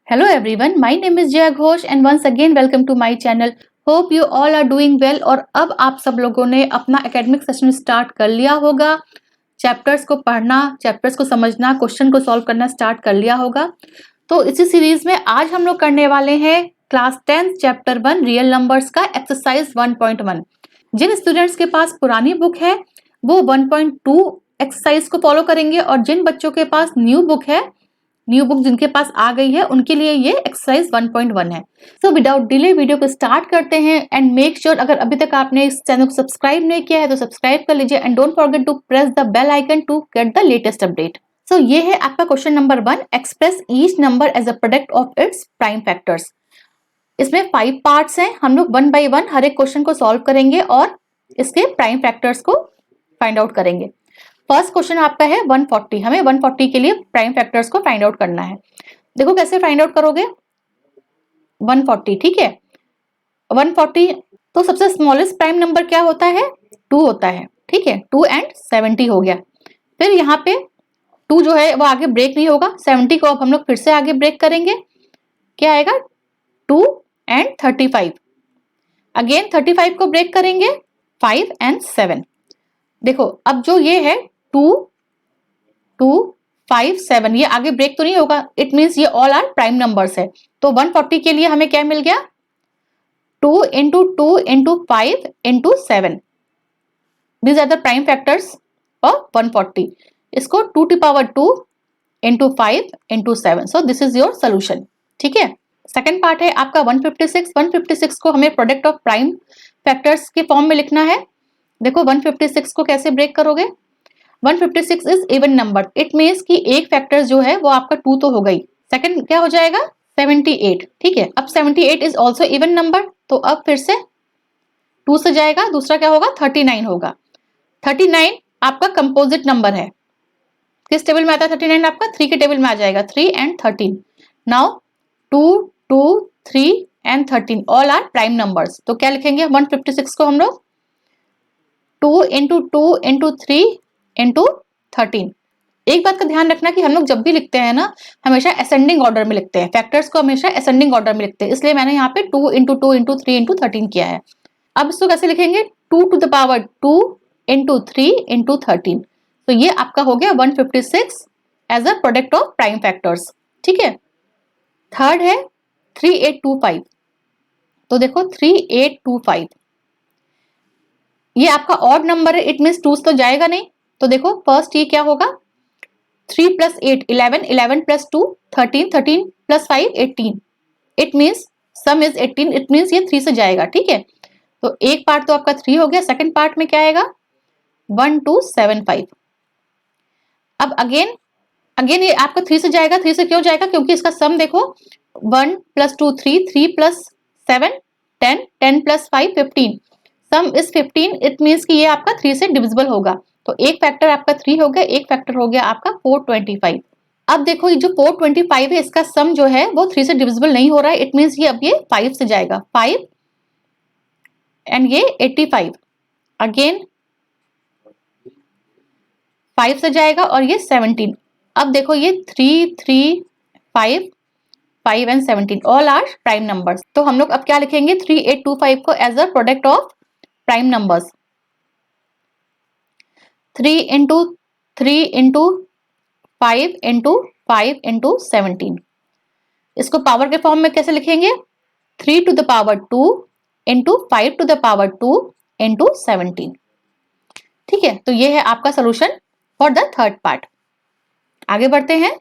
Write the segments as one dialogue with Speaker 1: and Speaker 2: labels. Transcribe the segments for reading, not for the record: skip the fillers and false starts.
Speaker 1: Hello everyone, my name is Jaya Ghosh and once again welcome to my channel. Hope you all are doing well। और अब आप सब लोगों ने अपना एकेडमिक सेशन स्टार्ट कर लिया होगा, चैप्टर्स को पढ़ना, चैप्टर्स को समझना, क्वेश्चन को सॉल्व करना स्टार्ट कर लिया होगा। तो इसी सीरीज में आज हम लोग करने वाले हैं क्लास 10 चैप्टर 1 रियल नंबर्स का एक्सरसाइज 1.1। जिन स्टूडेंट्स के पास पुरानी बुक है वो 1.2 एक्सरसाइज को फॉलो करेंगे और जिन बच्चों के पास न्यू बुक जिनके पास आ गई है उनके लिए ये एक्सरसाइज 1.1 है। सो विदाउट डिले वीडियो को स्टार्ट करते हैं एंड मेक श्योर अगर अभी तक आपने इस चैनल को सब्सक्राइब नहीं किया है तो सब्सक्राइब कर लीजिए and don't forget to press the bell icon to get the latest update. So ये है आपका question number 1, express each number as a product of its prime factors. इसमें 5 पार्ट्स हैं, हम लोग 1 बाय 1 हर एक क्वेश्चन को सॉल्व करेंगे और इसके प्राइम फैक्टर्स को फाइंड आउट करेंगे। फर्स्ट क्वेश्चन आपका है 140। हमें 140 के लिए प्राइम फैक्टर्स को फाइंड आउट करना है। देखो कैसे फाइंड आउट करोगे 140, ठीक है। 140 तो सबसे स्मॉलेस्ट प्राइम नंबर क्या होता है, 2 होता है, ठीक है। 2 एंड 70 हो गया। फिर यहाँ पे 2 जो है वो आगे ब्रेक नहीं होगा, 70 को अब हम लोग फिर से आगे ब्रेक करेंगे, क्या आएगा 2 एंड 35। अगेन 35 को ब्रेक करेंगे 5 एंड 7। देखो अब जो ये है 2 2 5 7 ये आगे ब्रेक तो नहीं होगा, इट मीन्स ये ऑल आर प्राइम नंबर्स है। तो 140 के लिए हमें क्या मिल गया 2 into 2 into 5 into 7। These are the prime factors of 140। इसको 2 to power 2 into 5 into 7। So this is your solution, ठीक है। सेकेंड पार्ट है आपका 156। 156 को हमें प्रोडक्ट ऑफ प्राइम फैक्टर्स के फॉर्म में लिखना है। देखो 156 को कैसे ब्रेक करोगे, 156 is even number, it means कि एक फैक्टर जो है वो आपका 2 तो हो गई। सेकंड क्या हो जाएगा 78, ठीक है। अब 78 इज ऑल्सो इवन नंबर, तो अब फिर से 2 से जाएगा, दूसरा क्या होगा 39 होगा। 39 आपका कंपोजिट नंबर है, किस टेबल में आता है 39 आपका 3 के टेबल में आ जाएगा, 3 and 13। Now 2 2 3 and 13 all are prime numbers. तो क्या लिखेंगे 156 को हम लोग 2 इंटू 2 इंटू 3 इंटू 13। एक बात का ध्यान रखना कि हम लोग जब भी लिखते हैं ना हमेशा असेंडिंग ऑर्डर में लिखते हैं, फैक्टर्स को हमेशा असेंडिंग ऑर्डर में लिखते हैं, इसलिए मैंने यहाँ पे 2 इंटू 2 इंटू 3 इंटू 13 किया है। अब इसको कैसे लिखेंगे 2 to the power 2 into 3 into 13। तो ये आपका हो गया 156 as a product of prime factors, ठीक है। थर्ड है 3825। तो देखो 3825 ये आपका ऑड नंबर है, इट मीन्स 2 तो जाएगा नहीं। तो देखो फर्स्ट ये क्या होगा 3 plus 8 11, 11 plus 2 13, 13 plus 5 18, it means some is 18, it means ये 3 से जाएगा, ठीक है। तो एक पार्ट तो आपका 3 हो गया, सेकंड पार्ट में क्या आएगा 1275। अब अगेन ये आपका 3 से जाएगा, 3 से क्यों जाएगा क्योंकि इसका सम देखो 1 plus 2 3, 3 plus 7 10, 10 plus 5 15, some is 15, it means कि ये आपका 3 से डिविजिबल होगा। तो एक फैक्टर आपका 3 हो गया, एक फैक्टर हो गया आपका 425। अब देखो ये जो 425 है इसका सम जो है वो 3 से डिविजिबल नहीं हो रहा है, इट मीन्स ये अब ये 5 से जाएगा, 5 एंड ये 85। अगेन 5 से जाएगा और ये 17। अब देखो ये 3 3 5 5 and 17 all are prime numbers. तो हम लोग अब क्या लिखेंगे 3825 को as a product of prime numbers. 3 into 3 into 5 into 5 into 17। इसको पावर के फॉर्म में कैसे लिखेंगे 3 to the power 2 into 5 to the power 2 into 17, ठीक है। तो ये है आपका solution for the third part. आगे बढ़ते हैं,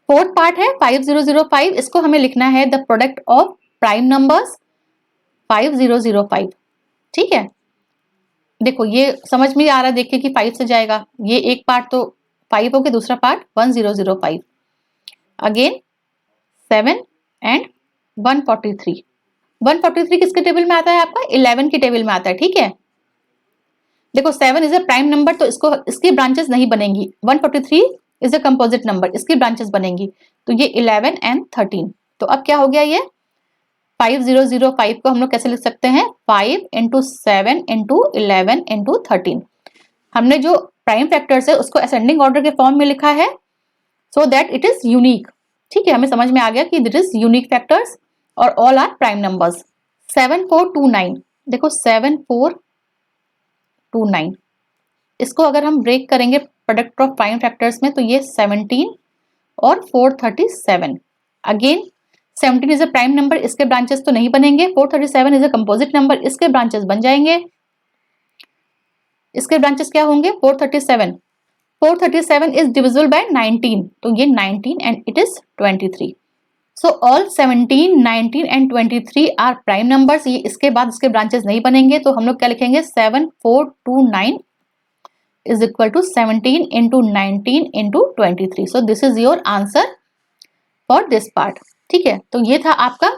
Speaker 1: फोर्थ पार्ट है 5005। इसको हमें लिखना है the product of prime numbers 5005, ठीक है। देखो ये समझ में आ रहा है देख के कि 5 से जाएगा, ये एक पार्ट तो 5 हो गया, दूसरा पार्ट 1005। Again 7 and 143। 143 किसके टेबल में आता है आपका 11 के टेबल में आता है, ठीक है। देखो 7 इज अ प्राइम नंबर तो इसकी ब्रांचेस नहीं बनेंगी, 143 इज अ कंपोजिट नंबर, इसकी ब्रांचेस बनेंगी। तो ये 11 एंड 13। तो अब क्या हो गया ये 5005 को हम लोग कैसे लिख सकते हैं 5 इंटू 7 इंटू 11 इंटू 13। हमने जो प्राइम फैक्टर्स है उसको असेंडिंग ऑर्डर के फॉर्म में लिखा है so that it is unique. ठीक है, हमें समझ में आ गया कि दिस इज यूनिक फैक्टर्स और ऑल आर प्राइम नंबर्स। 7429, देखो 7429, इसको अगर हम ब्रेक करेंगे प्रोडक्ट ऑफ प्राइम फैक्टर्स में तो ये 17 और 437। Again 17 is a prime number, इसके ब्रांचेस तो नहीं बनेंगे। 437 इज अ कंपोजिट नंबर, इसके ब्रांचेस बन जाएंगे। इसके ब्रांचेस क्या होंगे? 437 इज डिविजिबल बाय 19, तो ये 19 and it is 23। So all 17, 19 and 23 are prime numbers. ये इसके बाद इसके ब्रांचेस नहीं बनेंगे, तो हम लोग क्या लिखेंगे? 7429 is equal to 17 into 19 into 23. So this is your answer for this part. ठीक है, तो ये था आपका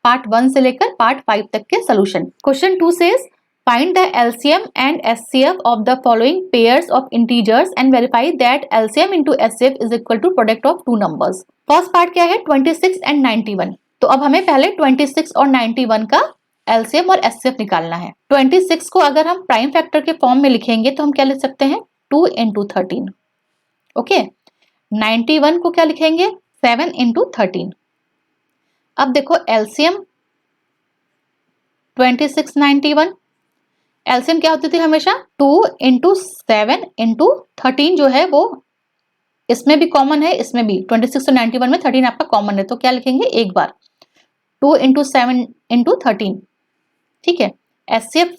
Speaker 1: पार्ट 1 से लेकर पार्ट 5 तक के solution. Question 2 says find the LCM and SCF of the following pairs of integers and verify that LCM into SCF is equal to product of two numbers. First part क्या है? 26 and 91। तो अब हमें पहले 26 और 91 का एलसीएम और HCF निकालना है। 26 को अगर हम प्राइम फैक्टर के फॉर्म में लिखेंगे तो हम क्या लिख सकते हैं? 2 into 13। ओके, 91 को क्या लिखेंगे? 7 into 13। अब देखो एलसीएम 26, 91, एलसीएम क्या होती थी हमेशा? 2 into 7 into 13 जो है वो इसमें भी कॉमन है, इसमें भी 26 और 91 में 13 आपका कॉमन है, तो क्या लिखेंगे? एक बार 2 into 7 into 13। ठीक है, एचसीएफ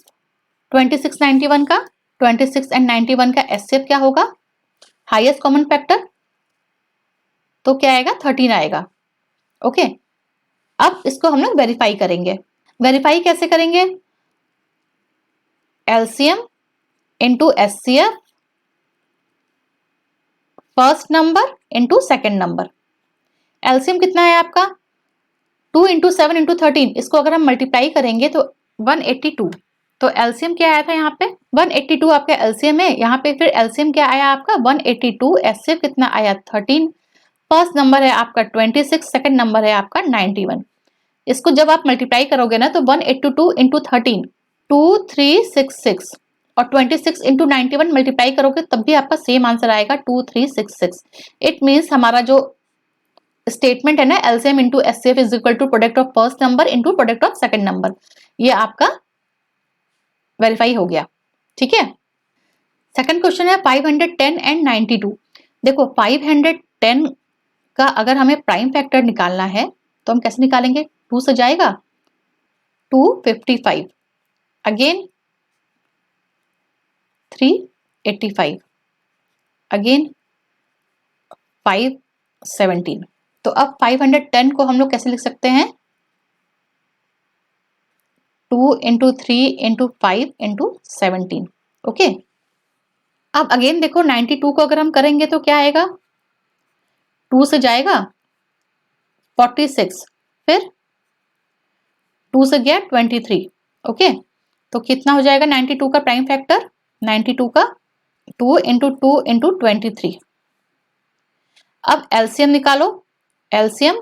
Speaker 1: 26, 91 का, 26 एंड 91 का एचसीएफ क्या होगा? हाईएस्ट कॉमन फैक्टर, तो क्या आएगा? 13 आएगा। ओके, अब इसको हम लोग वेरीफाई करेंगे। वेरीफाई कैसे करेंगे? LCM into HCF first number into second number. LCM कितना है आपका? 2 इंटू 7 इंटू 13, इसको अगर हम मल्टीप्लाई करेंगे तो 182। तो एलसीएम क्या आया था यहाँ पे? 182 आपका एलसीएम है। यहाँ पे फिर एलसीएम क्या आया आपका? 182। एचसीएफ कितना आया? 13। फर्स्ट नंबर है आपका 26, सेकंड नंबर है आपका 91। इसको जब आप मल्टीप्लाई करोगे ना तो 182 इंटू 13 2366 और 26 इंटू 91 मल्टीप्लाई करोगे तब भी आपका सेम आंसर आएगा 2366। इट मीन्स हमारा जो स्टेटमेंट है ना, LCM into HCF is equal to product of first number into product of second number, ये आपका वेरीफाई हो गया। ठीक है, सेकंड क्वेश्चन है 510 एंड 92। देखो 510 का अगर हमें प्राइम फैक्टर निकालना है तो हम कैसे निकालेंगे? 2 से जाएगा 255, अगेन 385, अगेन 517। तो अब 510 को हम लोग कैसे लिख सकते हैं? 2 इंटू 3 इंटू 5 इंटू 17। ओके, अब अगेन देखो 92 को अगर हम करेंगे तो क्या आएगा? 2 से जाएगा 46, फिर 2 से गया 23। ओके, तो कितना हो जाएगा 92 का प्राइम फैक्टर? 92 का 2 इंटू 2 इंटू 23। अब एलसीएम निकालो। एलसीएम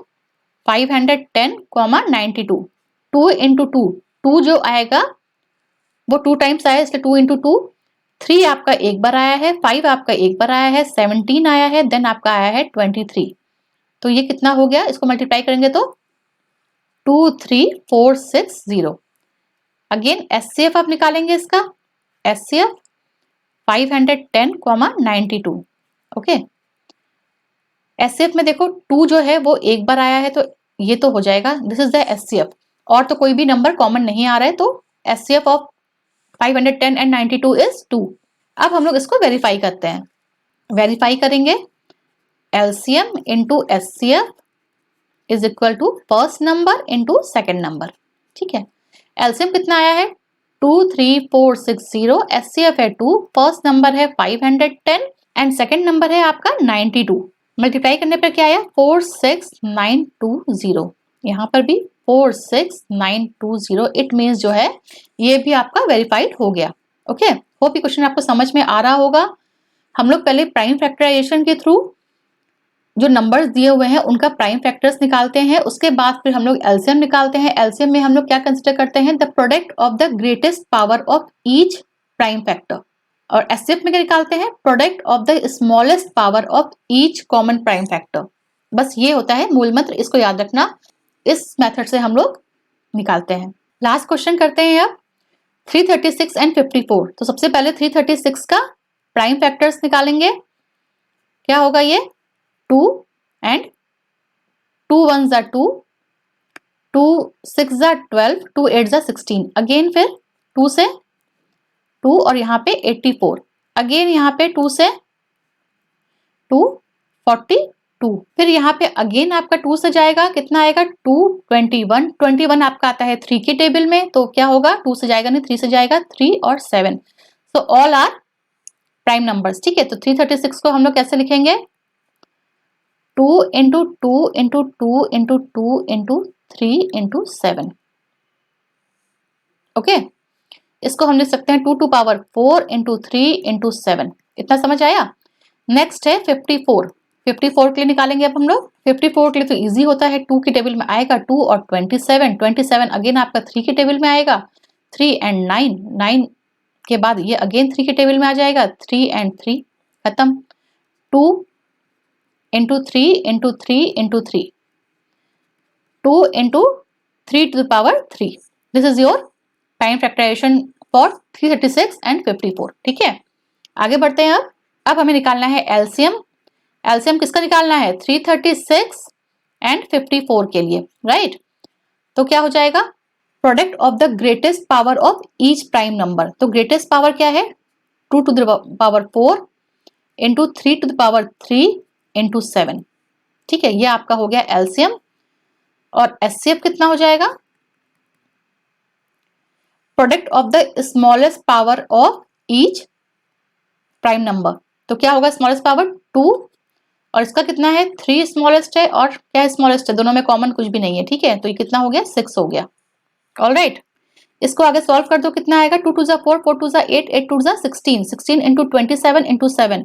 Speaker 1: 510, 92, 2 इंटू 2, 2 जो आएगा वो 2 टाइम्स आया इसलिए 2 इंटू 2। 3 आपका एक बार आया है, 5 आपका एक बार आया है, 17 आया है, देन आपका आया है 23। तो ये कितना हो गया? इसको मल्टीप्लाई करेंगे तो 23460। अगेन एचसीएफ आप निकालेंगे इसका। एचसीएफ 510, 92। ओके, एचसीएफ में देखो 2 जो है वो एक बार आया है तो ये तो हो जाएगा, दिस इज द एचसीएफ, और तो कोई भी नंबर कॉमन नहीं आ रहा है, तो एचसीएफ ऑफ 510 एंड 92 इज 2। अब हम लोग इसको वेरीफाई करते हैं। वेरीफाई करेंगे LCM into HCF is equal to first number into second number. ठीक है, एलसीएम कितना आया है? 23460, एचसीएफ है 2, फर्स्ट नंबर है 510 एंड सेकेंड नंबर है आपका 92। मल्टीप्लाई करने पर क्या आया? 46920। यहाँ पर भी 46920। इट मीन्स जो है ये भी आपका वेरीफाइड हो गया। ओके, होप ये क्वेश्चन आपको समझ में आ रहा होगा। हम लोग पहले प्राइम फैक्टराइजेशन के थ्रू जो नंबर्स दिए हुए हैं उनका प्राइम फैक्टर्स निकालते हैं, उसके बाद फिर हम लोग एलसीएम निकालते हैं। एलसीएम में हम लोग क्या कंसिडर करते हैं? The product of the greatest power of each prime factor. और एचसीएफ में क्या निकालते हैं? Product of the smallest power of each common prime factor. बस ये होता है मूल मंत्र, इसको याद रखना। इस मेथड से हम लोग निकालते हैं। लास्ट क्वेश्चन करते हैं अब 336 एंड 54। तो सबसे पहले 336 का प्राइम फैक्टर्स निकालेंगे। क्या होगा ये 2 एंड 2 1 जा 2, 2 6 जा 12, 2 8 जा 16। अगेन फिर 2 से 2 और यहाँ पे 84। अगेन यहाँ पे 2 से 2 42। फिर यहाँ पे अगेन आपका 2 से जाएगा, कितना आएगा 2 21। 21 आपका आता है 3 के टेबल में, तो क्या होगा 2 से जाएगा नहीं 3 से जाएगा, 3 और 7। So all are prime numbers. ठीक है, तो 336 को हम लोग कैसे लिखेंगे 2 into 2 into 2 into 2 into 3 into 7। Okay, इसको हम लिख सकते हैं 2 टू पावर 4 इंटू 3 इंटू 7। इतना समझ आया। नेक्स्ट है 54। 54 के लिए निकालेंगे अब हम लोग। 54 के लिए तो इजी होता है, 2 की टेबल में आएगा 2 और 27। 27 अगेन आपका 3 के टेबल में आएगा, 3 एंड 9। 9 के बाद ये अगेन 3 के टेबल में आ जाएगा, 3 एंड 3 खत्म। 2 into 3 into 3 into 3, 2 into 3 to the power 3। This is your prime factorisation for 336 and 54। ठीक है, आगे बढ़ते हैं। अब हमें निकालना है एलसीएम। एलसीएम किसका निकालना है 336 एंड 54 के लिए, राइट। तो क्या हो जाएगा product of the greatest power of each prime number. तो ग्रेटेस्ट पावर क्या है 2 to the power 4 into 3 to the power 3 into 7। ठीक है, ये आपका हो गया एलसीएम। और एचसीएफ कितना हो जाएगा product of the smallest power of each prime number. तो क्या होगा स्मॉलेस्ट पावर 2 और इसका कितना है 3 स्मॉलेस्ट है और क्या स्मॉलेस्ट है, दोनों में कॉमन कुछ भी नहीं है। ठीक है, तो ये कितना हो गया 6 हो गया। ऑलराइट, इसको आगे सॉल्व कर दो, कितना आएगा 2 2 जा 4, 4 2 जा 8, 8 2 जा 16, 16 इंटू 27 इंटू 7,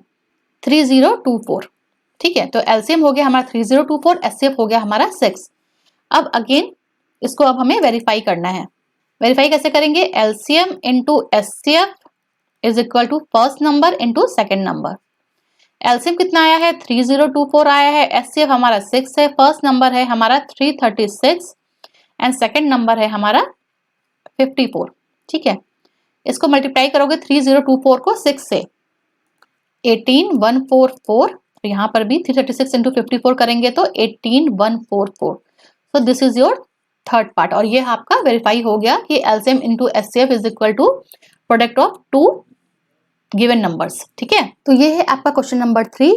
Speaker 1: 3024। ठीक है, तो एलसीएम हो गया हमारा 3024, एचसीएफ हो गया हमारा 6। अब अगेन इसको अब हमें वेरीफाई करना है। वेरीफाई कैसे करेंगे LCM into HCF is equal to first number into second number. LCM कितना आया है 3024 आया है, एचसीएफ हमारा 6 है, फर्स्ट नंबर है हमारा 336 एंड सेकेंड नंबर है हमारा 54। ठीक है, इसको मल्टीप्लाई करोगे 3024 को 6 से 18144, यहाँ पर भी 336 इंटू 54 करेंगे तो 18144। So this is your third part. और ये आपका वेरीफाई हो गया कि LCM into HCF is equal to product of 2 given numbers. ठीक है, तो ये है आपका question number 3।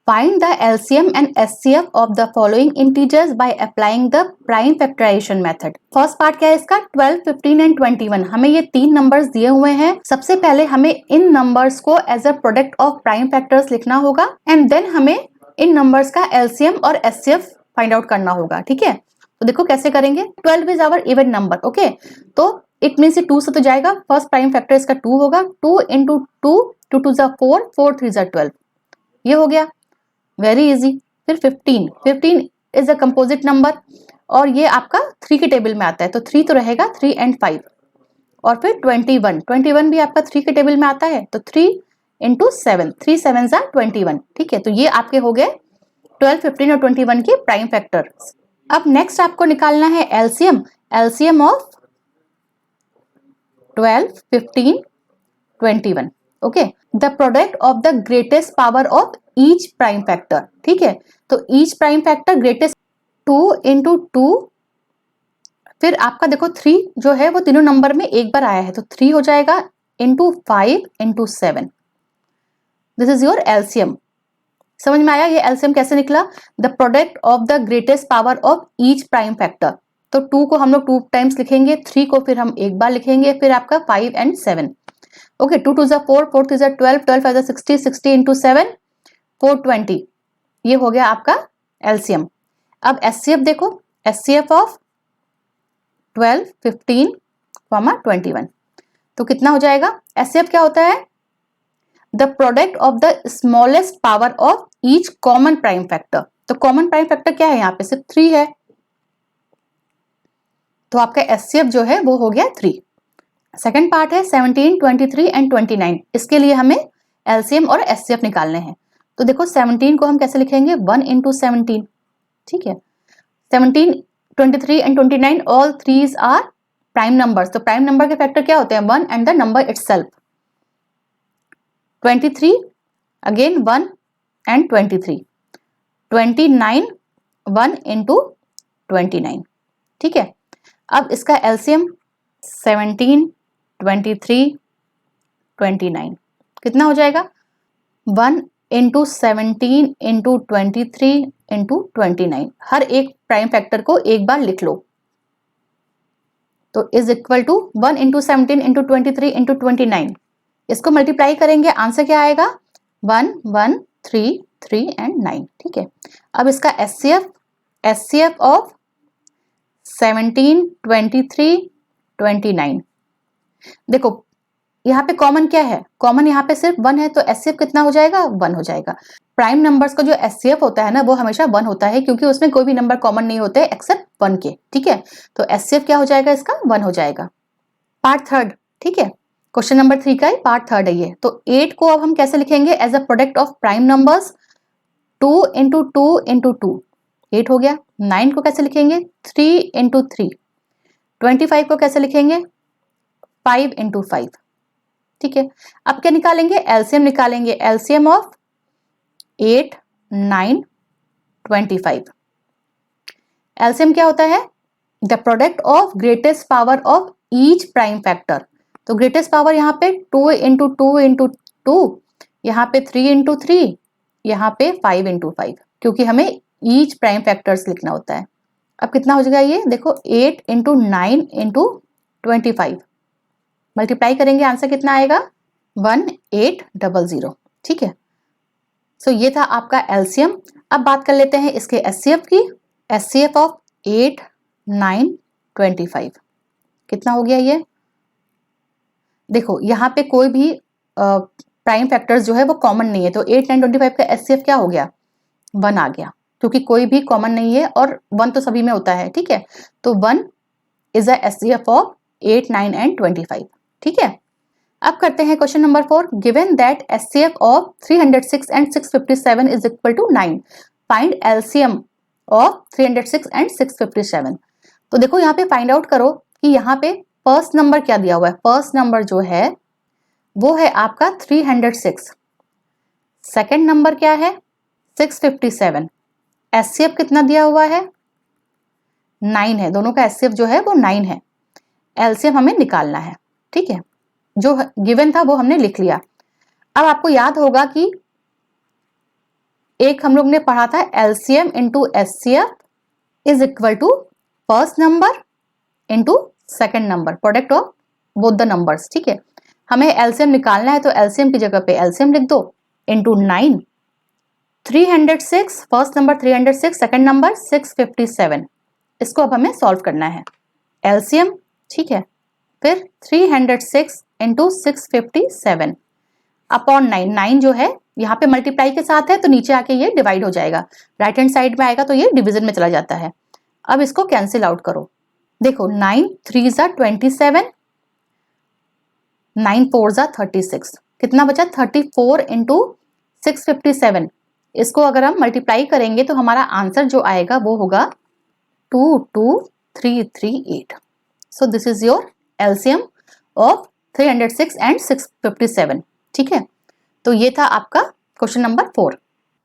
Speaker 1: Find the LCM and HCF of the following integers by applying the prime factorisation method. First part क्या है इसका 12, 15 एंड 21। हमें ये 3 नंबर्स दिए हुए हैं। सबसे पहले हमें इन नंबर्स को as a product of prime factors लिखना होगा एंड देन हमें इन नंबर्स का एलसीएम और एचसीएफ फाइंड आउट करना होगा। ठीक है, तो देखो कैसे करेंगे। 12 is our even number. Okay, तो इट मीन्स 2 से तो जाएगा, फर्स्ट प्राइम फैक्टर इसका 2 होगा, 2 इंटू 2, 2 2 जा 4, 4 3 जा 12, ये हो गया वेरी इजी। फिर 15, 15 इज अ कंपोजिट नंबर और ये आपका 3 के टेबल में आता है, तो 3 तो रहेगा, 3 एंड 5। और फिर 21, 21 भी आपका 3 के टेबल में आता है, तो 3 इंटू 7, 3 7 जा 21। ठीक है, तो ये आपके हो गए 12, 15 और 21 के प्राइम फैक्टर। अब नेक्स्ट आपको निकालना है LCM. LCM of 12, 15, 21। Okay, the product of the greatest power of each prime factor. ठीक है, तो each prime factor greatest 2 into 2, फिर आपका देखो 3 जो है वो तीनों नंबर में एक बार आया है, तो 3 हो जाएगा into 5 into 7। This is your LCM. समझ में आया ये एलसीएम कैसे निकला। The product of the greatest power of each prime factor. तो 2 को हम लोग 2 टाइम्स लिखेंगे, 3 को फिर हम एक बार लिखेंगे, फिर आपका 5 एंड 7। ओके, 2 2 जा 4, 4 3 जा 12, 12 5 जा 60, 60 इंटू 7, 420। ये हो गया आपका एलसीएम। अब एचसीएफ देखो, एचसीएफ ऑफ 12, 15, 21। तो कितना हो जाएगा एचसीएफ क्या होता है the product of the smallest power of each common prime factor. तो कॉमन प्राइम फैक्टर क्या है यहाँ पे सिर्फ 3 है, तो आपका एचसीएफ जो है वो हो गया 3। सेकंड पार्ट है 17, 23 एंड 29। इसके लिए हमें एलसीएम और एचसीएफ निकालने हैं। तो देखो 17 को हम कैसे लिखेंगे 1 इंटू 17, ठीक है। 17, 23 and 29 all threes are prime numbers. तो प्राइम नंबर के फैक्टर क्या होते हैं? 1 and the number itself. 23 again 1 and 23। 29 1 into 29। ठीक है। अब इसका एलसीएम 17, 23, 29 कितना हो जाएगा? 1 इंटू 17 इंटू 23 इंटू 29। हर एक प्राइम फैक्टर को एक बार लिख लो। तो is equal to 1 into 17 into 23 into 29। इसको मल्टीप्लाई करेंगे, आंसर क्या आएगा? 1 1 3 3 एंड 9। ठीक है। अब इसका एचसीएफ ऑफ 17, 23, 29। देखो यहाँ पे कॉमन क्या है? कॉमन यहाँ पे सिर्फ 1 है, तो एचसीएफ कितना हो जाएगा? 1 हो जाएगा। प्राइम नंबर्स का जो एचसीएफ होता है ना, वो हमेशा 1 होता है, क्योंकि उसमें कोई भी नंबर कॉमन नहीं होते एक्सेप्ट 1 के। ठीक है। तो एचसीएफ क्या हो जाएगा? इसका 1 हो जाएगा। Part third. ठीक है। क्वेश्चन नंबर 3 का ही पार्ट थर्ड है ये। तो 8 को अब हम कैसे लिखेंगे? As a product of prime numbers. 2 into 2 into 2 8 हो गया। 9 को कैसे लिखेंगे? 3 इंटू 3। 25 को कैसे लिखेंगे? 5 इंटू 5। ठीक है। अब क्या निकालेंगे? एलसीएम निकालेंगे। LCM of 8, 9, 25। एलसीएम क्या होता है? The product of greatest power of each prime factor. तो ग्रेटेस्ट पावर यहाँ पे 2 इंटू 2 इंटू 2, यहाँ पे 3 इंटू 3, यहाँ पे 5 इंटू 5, क्योंकि हमें ईच प्राइम फैक्टर्स लिखना होता है। अब कितना हो जाएगा ये? देखो 8 इंटू 9 इंटू 25 मल्टीप्लाई करेंगे, आंसर कितना आएगा? 1800। ठीक है। सो ये था आपका एलसीएम। अब बात कर लेते हैं इसके एचसीएफ की। एचसीएफ ऑफ 8, 9, 25 कितना हो गया ये? देखो यहाँ पे कोई भी प्राइम फैक्टर्स जो है वो कॉमन नहीं है, तो 8, 9, 25 का एचसीएफ क्या हो गया? 1 आ गया, क्योंकि कोई भी कॉमन नहीं है और 1 तो सभी में होता है। ठीक है। तो 1 is a HCF of 8, 9 and 25। ठीक है। अब करते हैं question number 4। Given that HCF of 306 and 657 is equal to 9, find LCM of 306 and 657। तो देखो यहाँ पे फाइंड आउट करो कि यहाँ पे फर्स्ट नंबर क्या दिया हुआ है। फर्स्ट नंबर जो है वो है आपका 306। सेकंड नंबर क्या है? 657। एचसीएफ कितना दिया हुआ है? 9 है। दोनों का एचसीएफ जो है वो 9 है। एलसीएम हमें निकालना है। ठीक है। जो गिवन था वो हमने लिख लिया। अब आपको याद होगा कि एक हम लोग ने पढ़ा था LCM into HCF is equal to first number into second number, product of both the numbers. ठीक है। हमें एलसीएम निकालना है, तो एलसीएम की जगह पे एलसीएम लिख दो into 9। 306 first number, 306 second number 657। इसको अब हमें सॉल्व करना है। एलसीएम, ठीक है, फिर 306 इंटू 657 अपॉन 9। 9 जो है यहाँ पे मल्टीप्लाई के साथ है, तो नीचे आके ये डिवाइड हो जाएगा। राइट हैंड साइड में आएगा तो ये डिवीजन में चला जाता है। अब इसको कैंसिल आउट करो। देखो 9 3 जा 27, 9 4 जा 36, कितना बचा? 34 इंटू 657। इसको अगर हम मल्टीप्लाई करेंगे तो हमारा आंसर जो आएगा वो होगा 22338। So this is your LCM of 306 and 657। ठीक है। तो ये था आपका question number 4।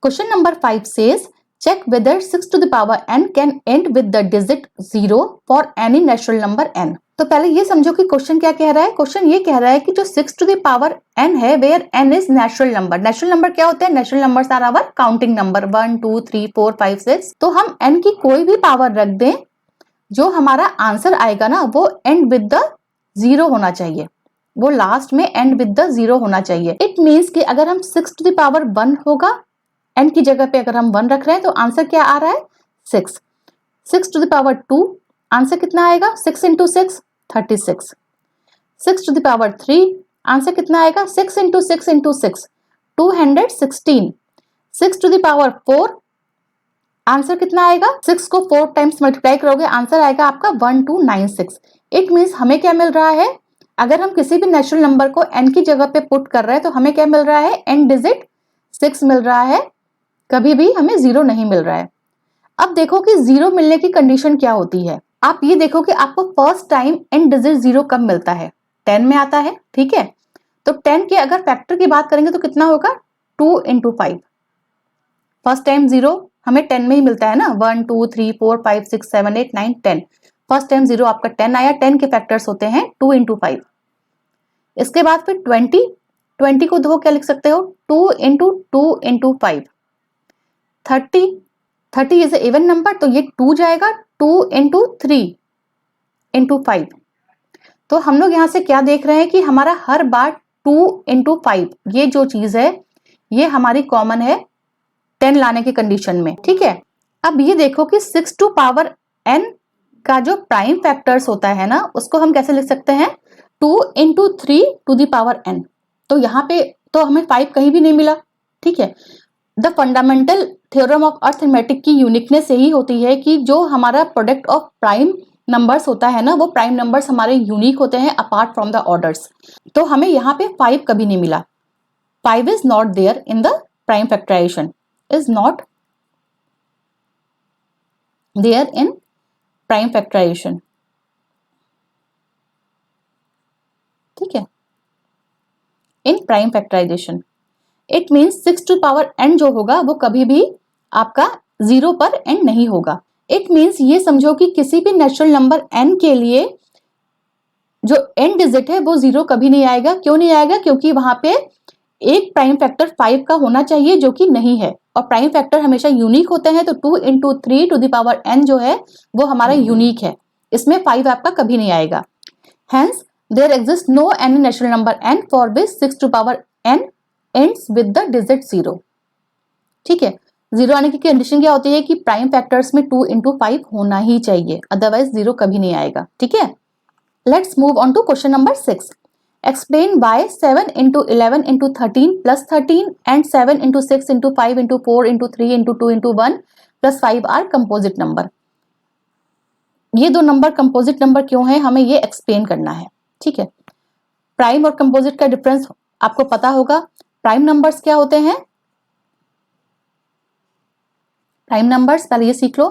Speaker 1: Question number 5 says check whether 6 to the power n can end with the digit 0 for any natural number n। तो पहले ये समझो कि क्वेश्चन क्या कह रहा है। क्वेश्चन ये कह रहा है कि जो 6 टू द पावर n है, where n is natural number. Natural number क्या होते हैं? Natural numbers are our counting number 1 2 3 4 5 6। तो हम n की कोई भी पावर रख दें, जो हमारा आंसर आएगा ना वो एंड विद द 0 होना चाहिए। वो लास्ट में एंड विद द 0 होना चाहिए। इट मीन्स कि अगर हम 6 टू द पावर 1 होगा, n की जगह पे अगर हम 1 रख रहे हैं, तो आंसर क्या आ रहा है? 6। 6 टू द पावर 2, आंसर कितना आएगा? 6 into 6 36। 6 to the power 3, answer कितना आएगा? 6 into 6 into 6 216। 6 to the power 4, answer कितना आएगा? 6 को 4 टाइम्स मल्टीप्लाई करोगे, आंसर आएगा आपका 1296। इट मीन्स हमें क्या मिल रहा है? अगर हम किसी भी नेचुरल नंबर को n की जगह पे पुट कर रहे हैं तो हमें क्या मिल रहा है? n डिजिट 6 मिल रहा है, कभी भी हमें 0 नहीं मिल रहा है। अब देखो कि जीरो मिलने की कंडीशन क्या होती है। आप ये देखो कि आपको first time and digit zero कब मिलता है, 10 में आता है, ठीक है। तो 10 के अगर फैक्टर की बात करेंगे तो कितना होगा, 2 इंटू 5। फर्स्ट टाइम जीरो हमें 10 में ही मिलता है ना, 1 2 3 4 5 6 7 8 9 10। फर्स्ट टाइम जीरो आपका 10 आया, 10 के फैक्टर्स होते हैं 2 इंटू 5। इसके बाद फिर 20 को दो क्या लिख सकते हो, 2 इंटू 5। 30 इज इवन नंबर, तो ये 2 जाएगा, 2 इंटू 3 इंटू 5। तो हम लोग यहां से क्या देख रहे हैं कि हमारा हर बार 2 इंटू 5 ये जो चीज है ये हमारी कॉमन है 10 लाने की कंडीशन में, ठीक है। अब ये देखो कि 6 टू पावर n का जो प्राइम फैक्टर्स होता है ना, उसको हम कैसे लिख सकते हैं, 2 into 3 to the power n। तो यहाँ पे तो हमें 5 कहीं भी नहीं मिला, ठीक है। The fundamental theorem of arithmetic की यूनिकनेस यही होती है कि जो हमारा प्रोडक्ट ऑफ प्राइम नंबर्स होता है ना, वो प्राइम नंबर्स हमारे यूनिक होते हैं अपार्ट फ्रॉम द ऑर्डर्स। तो हमें यहाँ पे 5 कभी नहीं मिला, 5 is not there in the prime factorisation, is not there in prime factorisation, ठीक है, in prime factorisation. It means 6 to power n जो होगा वो कभी भी आपका 0 पर एंड नहीं होगा। इट मीन्स ये समझो कि किसी भी नेचुरल नंबर n के लिए जो एंड डिजिट है वो 0 कभी नहीं आएगा। क्यों नहीं आएगा, क्योंकि वहां पे एक प्राइम फैक्टर 5 का होना चाहिए जो कि नहीं है, और प्राइम फैक्टर हमेशा यूनिक होते हैं। तो 2 into 3 to the power n जो है वो हमारा यूनिक है, इसमें 5 आपका कभी नहीं आएगा। Hence there exist no any natural number n for which 6 to power n ends with the digit 0, ठीक है। 0 आने की कंडीशन क्या होती है कि प्राइम फैक्टर्स में 2 इंटू 5 होना ही चाहिए, अदरवाइज 0 कभी नहीं आएगा, ठीक है। Let's move on to question number 6। Explain why 7 into 11 into 13 plus 13 and 7 into 6 into 5 into 4 into 3 into 2 into 1 plus 5 are composite number. ये दो नंबर कंपोजिट नंबर क्यों है, हमें ये एक्सप्लेन करना है, ठीक है। प्राइम और कंपोजिट का डिफरेंस आपको पता होगा। प्राइम नंबर्स क्या होते हैं, प्राइम नंबर्स पहले ये सीख लो,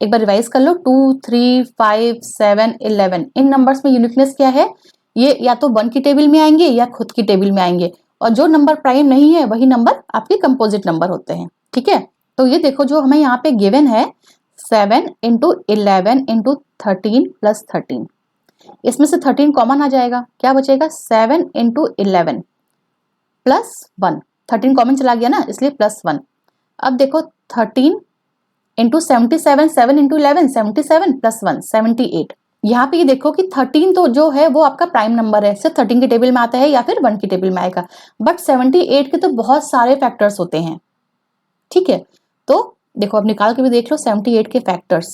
Speaker 1: एक बार रिवाइज कर लो। 2 3 5 7 11 इन नंबर्स में यूनिकनेस क्या है, ये या तो 1 की टेबल में आएंगे या खुद की टेबल में आएंगे, और जो नंबर प्राइम नहीं है वही नंबर आपके कंपोजिट नंबर होते हैं, ठीक है। तो ये देखो जो हमें यहाँ पे गिवन है 7 इंटू 11 इंटू 13 प्लस 13, इसमें से 13 कॉमन आ जाएगा, क्या बचेगा 7 इंटू 11 प्लस 1, 13 कॉमन चला गया ना इसलिए प्लस 1। अब देखो 13 इंटू 77, 7 इंटू 11 77 प्लस 1 78। यहाँ पे ये देखो कि 13 तो जो है वो आपका प्राइम नंबर है, सिर्फ 13 के टेबल में आता है या फिर 1 की टेबल में आएगा, बट 78 के तो बहुत सारे फैक्टर्स होते हैं, ठीक है। तो देखो अब निकाल के भी देख लो 78 के फैक्टर्स।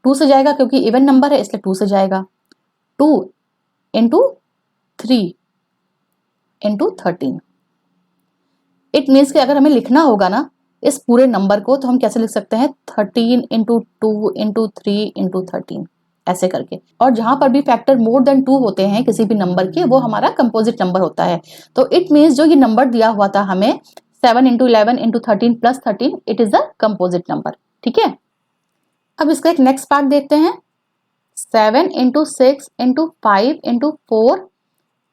Speaker 1: 2 से जाएगा क्योंकि इवन नंबर है इसलिए 2 से जाएगा, 2 इंटू 3 इंटू 13। इट मीन्स कि अगर हमें लिखना होगा ना इस पूरे नंबर को तो हम कैसे लिख सकते हैं, 13 इंटू 2 इंटू 3 इंटू 13 ऐसे करके। और जहां पर भी फैक्टर मोर देन 2 होते हैं किसी भी नंबर के, वो हमारा कंपोजिट नंबर होता है। तो इट मीन्स जो ये नंबर दिया हुआ था हमें 7 into 11 into 13 plus 13, it is a composite number, ठीक है। अब इसका एक नेक्स्ट पार्ट देखते हैं, 7 into 6 into 5 into 4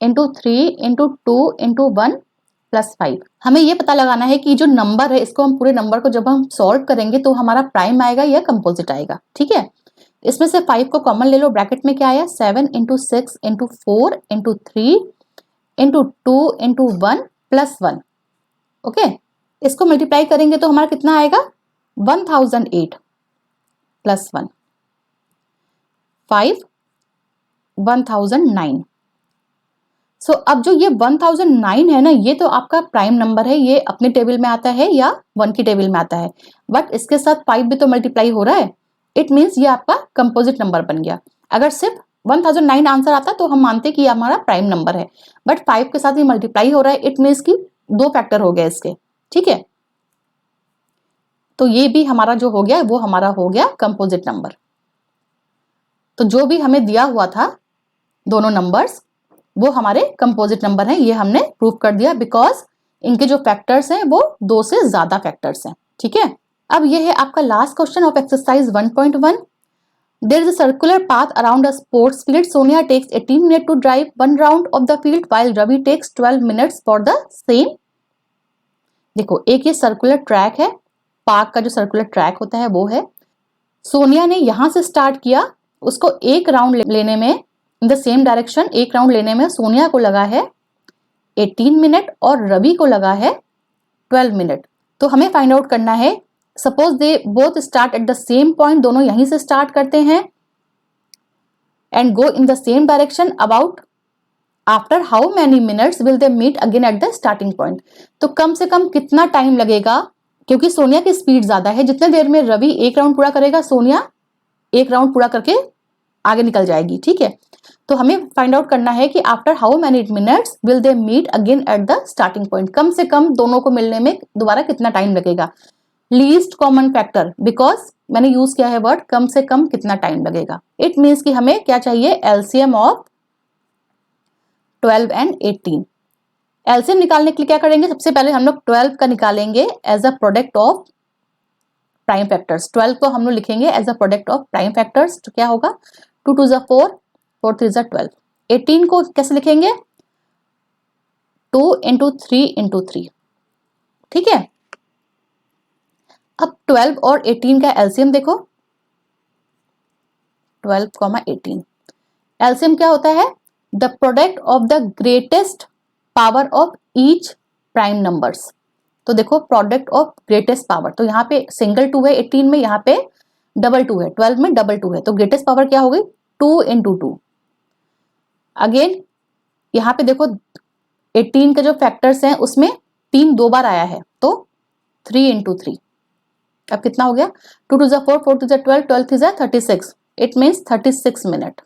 Speaker 1: into 3 into 2 into 1 plus 5। हमें ये पता लगाना है कि जो नंबर है इसको हम पूरे नंबर को जब हम सॉल्व करेंगे तो हमारा प्राइम आएगा या कंपोजिट आएगा, ठीक है। इसमें से 5 को कॉमन ले लो, ब्रैकेट में क्या आया 7 into 6 into 4 into 3 into 2 into 1 plus 1, okay. इसको मल्टीप्लाई करेंगे तो हमारा कितना आएगा 1008 प्लस 1 5 1009। सो अब जो ये 1009 है ना, ये तो आपका प्राइम नंबर है, ये अपने टेबल में आता है या 1 की टेबल में आता है, बट इसके साथ 5 भी तो मल्टीप्लाई हो रहा है, इट मीन्स ये आपका कंपोजिट नंबर बन गया। अगर सिर्फ 1009 आंसर आता तो हम मानते कि ये हमारा प्राइम नंबर है, बट 5 के साथ ये मल्टीप्लाई हो रहा है, इट मीन्स कि 2 फैक्टर हो गया इसके, ठीक है। तो ये भी हमारा जो हो गया वो हमारा हो गया कंपोजिट नंबर। तो जो भी हमें दिया हुआ था दोनों नंबर्स वो हमारे कंपोजिट नंबर हैं, ये हमने प्रूव कर दिया, बिकॉज इनके जो फैक्टर्स हैं वो 2 से ज्यादा फैक्टर्स हैं, ठीक है। अब ये है आपका last question of exercise 1.1. There is a circular path around a sports field. Sonia takes 18 minutes to drive one round of the field while Ravi takes 12 minutes for the same. देखो, एक ये सर्कुलर ट्रैक है, park का जो circular track होता है वो है. सोनिया ने यहां से स्टार्ट किया, उसको एक राउंड लेने में इन द सेम डायरेक्शन, एक राउंड लेने में सोनिया को लगा है 18 मिनट और रवि को लगा है 12 मिनट. तो हमें फाइंड आउट करना है, suppose they both start at the same point, दोनों यहीं से स्टार्ट करते हैं and go in the same direction, about after how many minutes will they meet again at the starting point. तो कम से कम कितना टाइम लगेगा, क्योंकि सोनिया की स्पीड ज्यादा है, जितने देर में रवि एक राउंड पूरा करेगा सोनिया एक राउंड पूरा करके आगे निकल जाएगी. ठीक है, तो हमें फाइंड आउट करना है कि after how many minutes will they meet again at the starting point. कम से कम दोनों को मिलने में दोबारा कितना टाइम लगेगा. लीस्ट कॉमन फैक्टर, बिकॉज मैंने यूज किया है वर्ड कम से कम कितना टाइम लगेगा. इट मीन्स कि हमें क्या चाहिए, एलसीएम ऑफ 12 एंड 18. एलसीएम निकालने के लिए क्या करेंगे, सबसे पहले हम लोग 12 का निकालेंगे as a product of prime factors. 12 को हम लोग लिखेंगे as a product of prime factors. तो क्या होगा, 2 2 4, 4 3 12. 18 को कैसे लिखेंगे, 2 × 3 × 3. ठीक है, अब 12 और 18 का एलसीएम देखो, 12, 18. एलसीएम क्या होता है, the product of the greatest power of each prime numbers. तो देखो प्रोडक्ट ऑफ ग्रेटेस्ट पावर, तो यहाँ पे सिंगल 2 है 18 में, यहाँ पे डबल 2 है 12 में, डबल 2 है, तो ग्रेटेस्ट पावर क्या होगी, 2 × 2. अगेन यहाँ पे देखो 18 के जो फैक्टर्स हैं उसमें 3 2 बार आया है, तो 3 × 3. अब कितना हो गया, 2 2 4, 4 2 12, 12 3 36. It means 36 minute.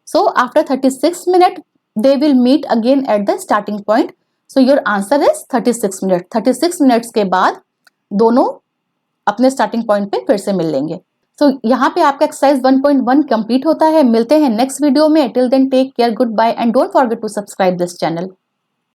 Speaker 1: So after 36 minute they will meet again at the starting point. So your answer is 36 minute. 36 minutes के बाद दोनों अपने स्टार्टिंग पॉइंट पे फिर से मिल लेंगे. सो यहाँ पे आपका एक्सरसाइज 1.1 कंप्लीट होता है. मिलते हैं नेक्स्ट वीडियो में. Till then take care, good bye and don't forget to subscribe this channel.